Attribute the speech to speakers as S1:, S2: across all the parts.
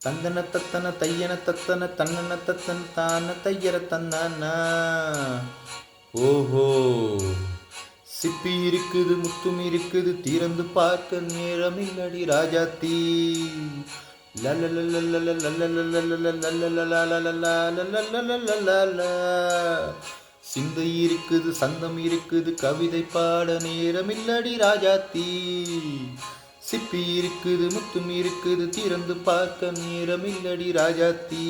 S1: தந்தன தத்தன தையன தத்தன தன்னன தத்தன தான தையர தந்தானா. ஓஹோ, சிப்பி இருக்குது முத்தும் இருக்குது திறந்து பார்க்க நேரம் இல்லடி ராஜாத்தி. சிந்தை இருக்குது சந்தம் இருக்குது கவிதை பாட நேரம் இல்லடி ராஜாத்தி. சிப்பி இருக்குது முத்தும் இருக்குது திறந்து பார்க்க நேரம் இல்லடி ராஜாத்தி.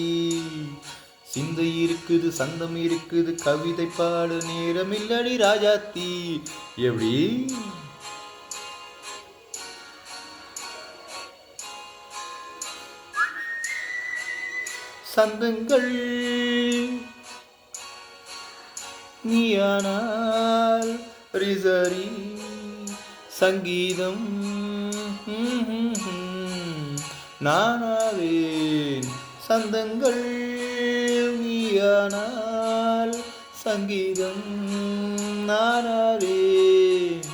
S1: சிந்தை இருக்குது சந்தம் இருக்குது கவிதை பாட நேரம் இல்லடி ராஜாத்தி. எப்படி சந்தங்கள் நீயானால் ரிசரி சங்கீதம் நானாவேன். சந்தங்கள் நீயானால் சங்கீதம் நானாவேன்.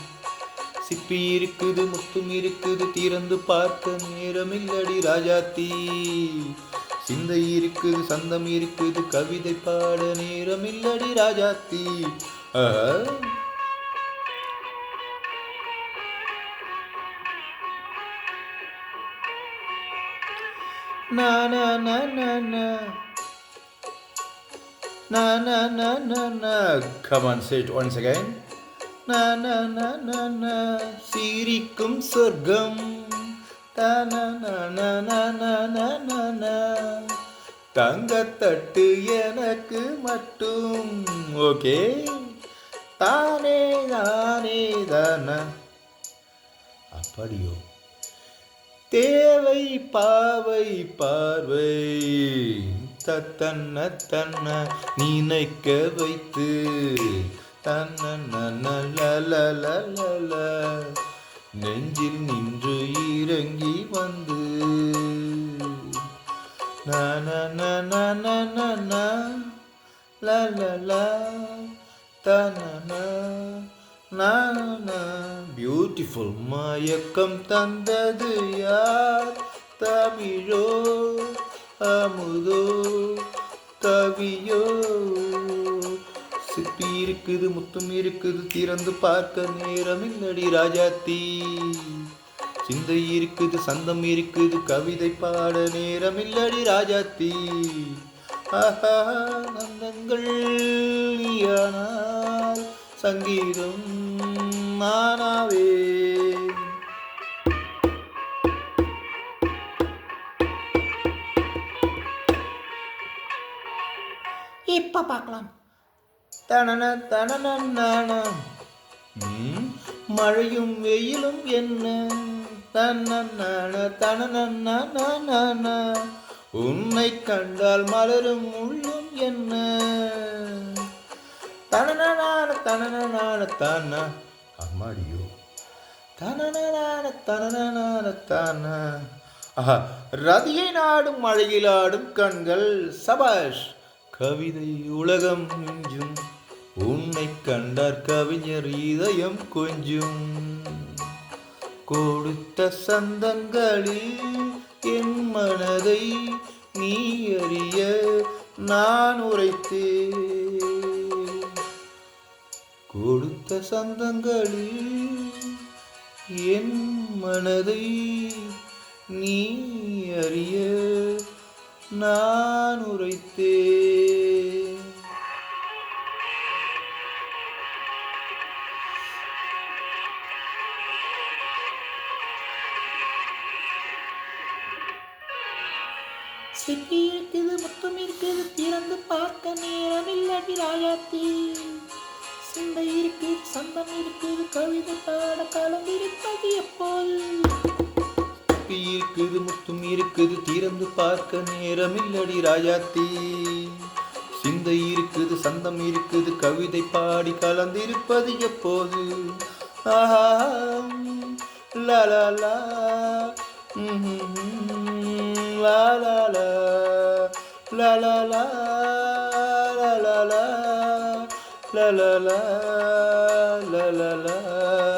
S1: சிப்பி இருக்குது முத்தும் இருக்குது திறந்து பார்க்க நேரமில்லடி ராஜாத்தி. சிந்தை இருக்குது சந்தம் இருக்குது கவிதை பாட நேரமில்லடி Rajathi. na na na na na na na na na na. Come on, say it once again. Na na na na na. சிரிக்கும் சொர்க்கம். ta na na na na na na na na. தங்கத்தட்டு எனக்கு மட்டும். ஓகே, தானே தானே தானா. அப்படியோ தேவை பாவை பார்வை தத்தன்ன தன்ன நினைக்க வைத்து தன்ன நெஞ்சில் நின்று இறங்கி வந்து பியூட்டிஃபுல். மயக்கம் தந்தது யார்? தமிழோ அமுதோ கவியோ? சிப்பி இருக்குது முத்தும் இருக்குது திறந்து பார்க்க நேரம் இல்லடி ராஜாத்தி. சிந்தை இருக்குது சந்தம் இருக்குது கவிதை பாட நேரம் இல்லடி ராஜாத்தி. நந்தங்கள் நீயானால் சங்கீதம் நானாவே. இப்ப பார்க்கலாம். தனன தனன மழையும் வெயிலும் என்ன தன தனன. உன்னை கண்டால் மலரும் உள்ளும் என்ன தனனான தனனான தான. அம்மாடியோ தனனான தனனான தான. ரதியை நாடும் மழையில் ஆடும் கண்கள் சபாஷ். கவிதை உலகம் மிஞ்சும் உன்னை கண்டார் கவிஞர் இதயம் கொஞ்சும். கொடுத்த சந்தங்களில் என் மனதை நீ அறிய நான் உரைத்தேன். கொடுத்த சந்தங்களில் என் மனதை நீ அறிய நான் உரைத்தேன். சிப்பி இருக்குது முத்தம் இருக்குது திறந்து பார்க்க நேரம் இல்லடி ராஜாத்தி. சிந்தை இருக்குது சந்தம் இருக்குது கவிதை பாட காலம் இருப்பது எப்போது? சிப்பி இருக்குது முத்தும் இருக்குது திறந்து பார்க்க நேரம் இல்லடி ராஜாத்தி. சிந்தை இருக்குது சந்தம் இருக்குது கவிதை பாடி கலந்திருப்பது எப்போது? ஆஹா லா லா லா la la la la la la la la la la la la la la la